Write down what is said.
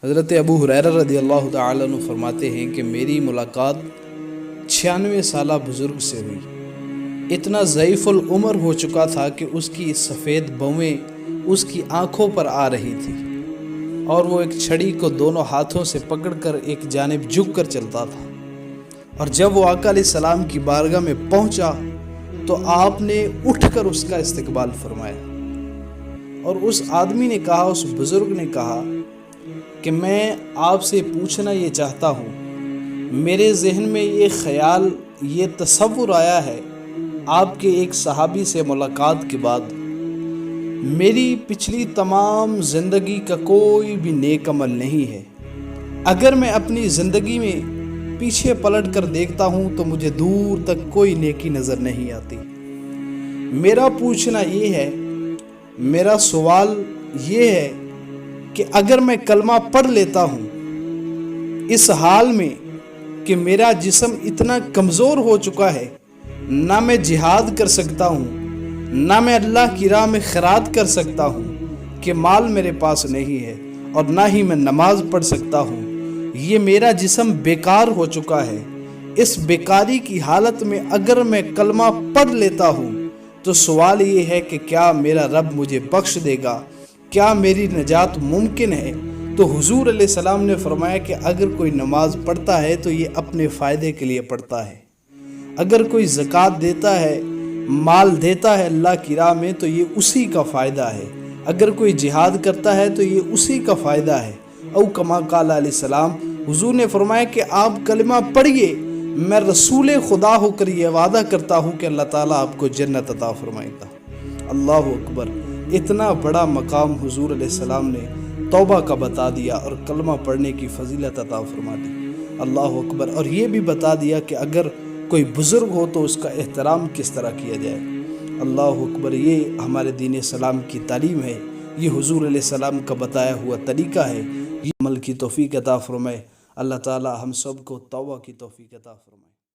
حضرت ابو ہریرہ رضی اللہ تعالیٰ عنہ فرماتے ہیں کہ میری ملاقات 96 سالہ بزرگ سے ہوئی۔ اتنا ضعیف العمر ہو چکا تھا کہ اس کی سفید بویں اس کی آنکھوں پر آ رہی تھی اور وہ ایک چھڑی کو دونوں ہاتھوں سے پکڑ کر ایک جانب جھک کر چلتا تھا، اور جب وہ آقا علیہ السلام کی بارگاہ میں پہنچا تو آپ نے اٹھ کر اس کا استقبال فرمایا، اور اس آدمی نے کہا، اس بزرگ نے کہا کہ میں آپ سے پوچھنا یہ چاہتا ہوں، میرے ذہن میں یہ خیال، یہ تصور آیا ہے آپ کے ایک صحابی سے ملاقات کے بعد، میری پچھلی تمام زندگی کا کوئی بھی نیک عمل نہیں ہے، اگر میں اپنی زندگی میں پیچھے پلٹ کر دیکھتا ہوں تو مجھے دور تک کوئی نیکی نظر نہیں آتی۔ میرا پوچھنا یہ ہے، میرا سوال یہ ہے کہ اگر میں کلمہ پڑھ لیتا ہوں اس حال میں کہ میرا جسم اتنا کمزور ہو چکا ہے، نہ میں جہاد کر سکتا ہوں، نہ میں اللہ کی راہ میں خیرات کر سکتا ہوں کہ مال میرے پاس نہیں ہے، اور نہ ہی میں نماز پڑھ سکتا ہوں، یہ میرا جسم بیکار ہو چکا ہے، اس بیکاری کی حالت میں اگر میں کلمہ پڑھ لیتا ہوں تو سوال یہ ہے کہ کیا میرا رب مجھے بخش دے گا، کیا میری نجات ممکن ہے؟ تو حضور علیہ السلام نے فرمایا کہ اگر کوئی نماز پڑھتا ہے تو یہ اپنے فائدے کے لیے پڑھتا ہے، اگر کوئی زکوٰۃ دیتا ہے، مال دیتا ہے اللہ کی راہ میں تو یہ اسی کا فائدہ ہے، اگر کوئی جہاد کرتا ہے تو یہ اسی کا فائدہ ہے۔ او کما قال علیہ السلام، حضور نے فرمایا کہ آپ کلمہ پڑھیے، میں رسول خدا ہو کر یہ وعدہ کرتا ہوں کہ اللہ تعالیٰ آپ کو جنت عطا فرمائے گا۔ اللہ اکبر! اتنا بڑا مقام حضور علیہ السلام نے توبہ کا بتا دیا اور کلمہ پڑھنے کی فضیلت عطا فرما دی۔ اللہ اکبر! اور یہ بھی بتا دیا کہ اگر کوئی بزرگ ہو تو اس کا احترام کس طرح کیا جائے۔ اللہ اکبر! یہ ہمارے دین اسلام کی تعلیم ہے، یہ حضور علیہ السلام کا بتایا ہوا طریقہ ہے، یہ عمل کی توفیق عطا فرمائے۔ اللہ تعالی ہم سب کو توبہ کی توفیق عطا فرمائے۔